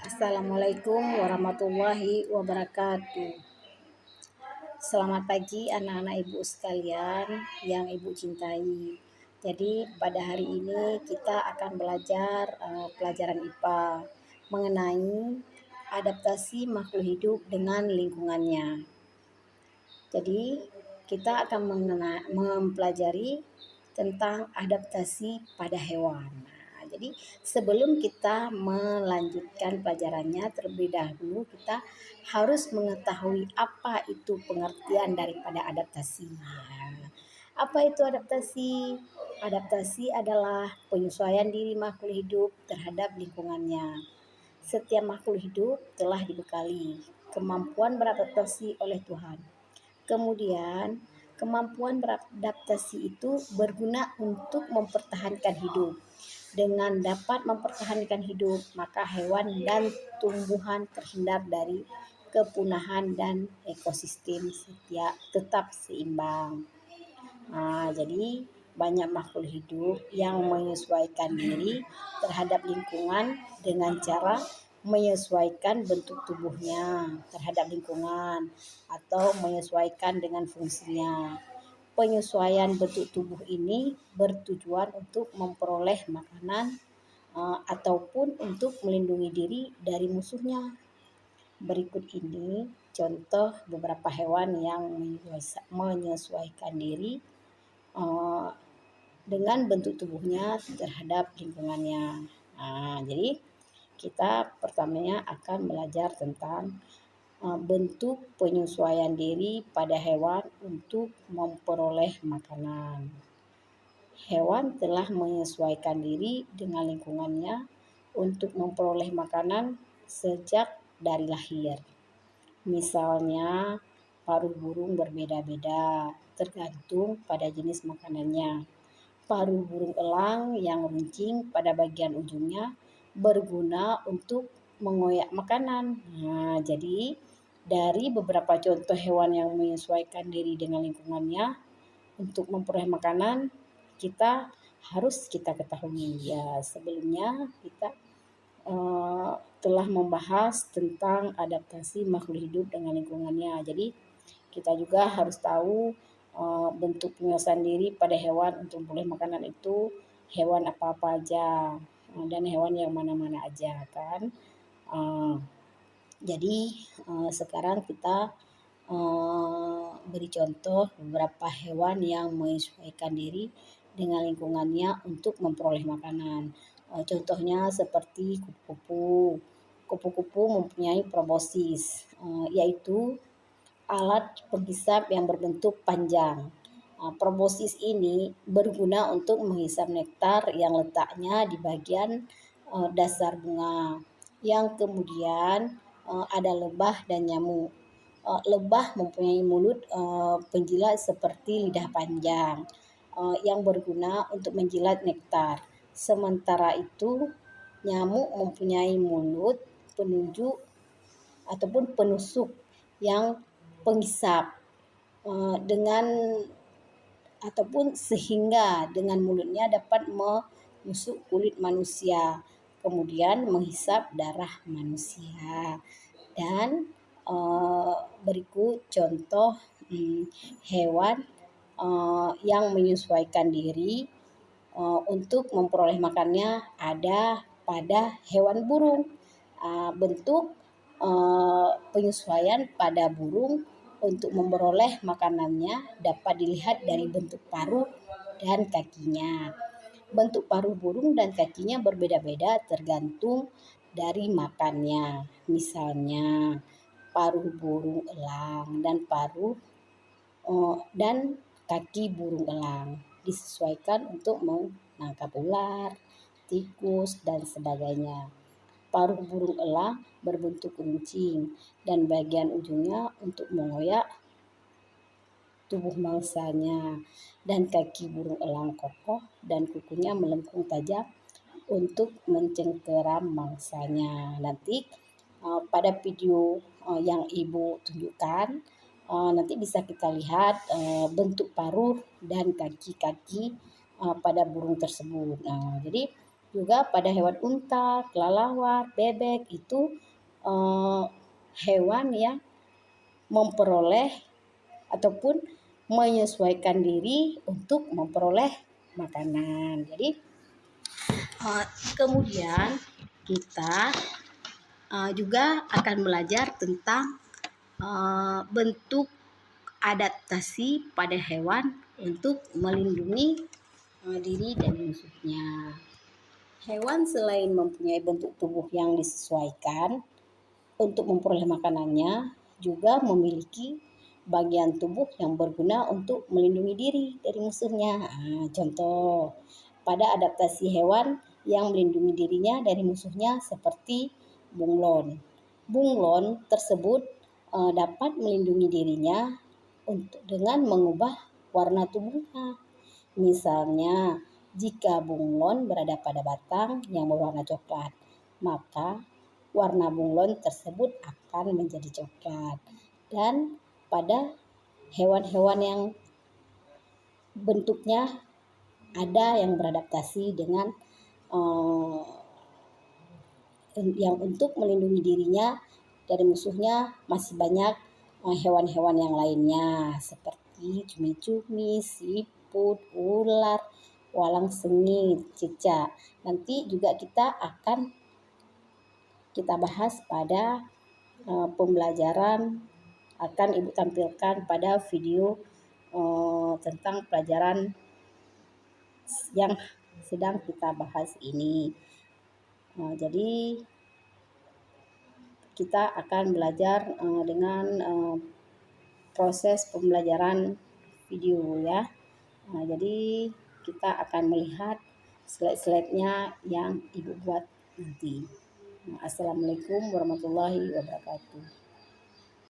Assalamualaikum warahmatullahi wabarakatuh. Selamat pagi anak-anak ibu sekalian yang ibu cintai. Jadi pada hari ini kita akan belajar pelajaran IPA mengenai adaptasi makhluk hidup dengan lingkungannya. Jadi kita akan mempelajari tentang adaptasi pada hewan. Jadi sebelum kita melanjutkan pelajarannya, terlebih dahulu kita harus mengetahui apa itu pengertian daripada adaptasi. Apa itu adaptasi? Adaptasi adalah penyesuaian diri makhluk hidup terhadap lingkungannya. Setiap makhluk hidup telah dibekali kemampuan beradaptasi oleh Tuhan. Kemudian, kemampuan beradaptasi itu berguna untuk mempertahankan hidup. Dengan dapat mempertahankan hidup, maka hewan dan tumbuhan terhindar dari kepunahan dan ekosistem tetap seimbang. Jadi banyak makhluk hidup yang menyesuaikan diri terhadap lingkungan dengan cara menyesuaikan bentuk tubuhnya terhadap lingkungan atau menyesuaikan dengan fungsinya. Penyesuaian bentuk tubuh ini bertujuan untuk memperoleh makanan ataupun untuk melindungi diri dari musuhnya. Berikut ini contoh beberapa hewan yang menyesuaikan diri dengan bentuk tubuhnya terhadap lingkungannya. Jadi kita pertamanya akan belajar tentang bentuk penyesuaian diri pada hewan untuk memperoleh makanan. Hewan telah menyesuaikan diri dengan lingkungannya untuk memperoleh makanan sejak dari lahir. Misalnya, paruh burung berbeda-beda tergantung pada jenis makanannya. Paruh burung elang yang runcing pada bagian ujungnya berguna untuk mengoyak makanan. Jadi dari beberapa contoh hewan yang menyesuaikan diri dengan lingkungannya untuk memperoleh makanan, kita ketahui ya. Sebelumnya kita telah membahas tentang adaptasi makhluk hidup dengan lingkungannya. Jadi kita juga harus tahu bentuk penyesuaian diri pada hewan untuk memperoleh makanan itu hewan apa-apa aja dan hewan yang mana-mana aja kan. Jadi sekarang kita beri contoh beberapa hewan yang menyesuaikan diri dengan lingkungannya untuk memperoleh makanan. Contohnya seperti kupu-kupu. Kupu-kupu mempunyai proboscis, yaitu alat penghisap yang berbentuk panjang. Proboscis ini berguna untuk menghisap nektar yang letaknya di bagian dasar bunga, yang kemudian ada lebah dan nyamuk. Lebah mempunyai mulut penjilat seperti lidah panjang yang berguna untuk menjilat nektar. Sementara itu, nyamuk mempunyai mulut penunjuk ataupun penusuk yang penghisap sehingga dengan mulutnya dapat menusuk kulit manusia, kemudian menghisap darah manusia. Dan berikut contoh hewan yang menyesuaikan diri untuk memperoleh makannya ada pada hewan burung. Bentuk penyesuaian pada burung untuk memperoleh makanannya dapat dilihat dari bentuk paruh dan kakinya. Bentuk paruh burung dan kakinya berbeda-beda tergantung dari makannya. Misalnya paruh burung elang dan kaki burung elang disesuaikan untuk menangkap ular, tikus, dan sebagainya. Paruh burung elang berbentuk runcing dan bagian ujungnya untuk mengoyak tubuh mangsanya, dan kaki burung elang kokoh dan kukunya melengkung tajam untuk mencengkeram mangsanya. Nanti pada video yang ibu tunjukkan nanti bisa kita lihat bentuk paruh dan kaki-kaki pada burung tersebut. Jadi Juga pada hewan unta, kelelawar, bebek itu hewan yang memperoleh ataupun menyesuaikan diri untuk memperoleh makanan. Jadi kemudian kita juga akan belajar tentang bentuk adaptasi pada hewan untuk melindungi diri dari musuhnya. Hewan selain mempunyai bentuk tubuh yang disesuaikan untuk memperoleh makanannya, juga memiliki bagian tubuh yang berguna untuk melindungi diri dari musuhnya. Contoh, pada adaptasi hewan yang melindungi dirinya dari musuhnya seperti bunglon. Bunglon tersebut dapat melindungi dirinya dengan mengubah warna tubuhnya. Misalnya, jika bunglon berada pada batang yang berwarna coklat, maka warna bunglon tersebut akan menjadi coklat. Dan pada hewan-hewan yang bentuknya ada yang beradaptasi dengan yang untuk melindungi dirinya dari musuhnya, masih banyak hewan-hewan yang lainnya seperti cumi-cumi, siput, ular, walang sengit, cicak. Nanti juga kita bahas pada pembelajaran, akan Ibu tampilkan pada video tentang pelajaran yang sedang kita bahas ini. Jadi kita akan belajar dengan proses pembelajaran video ya. Jadi kita akan melihat slide-slide-nya yang Ibu buat nanti. Assalamualaikum warahmatullahi wabarakatuh.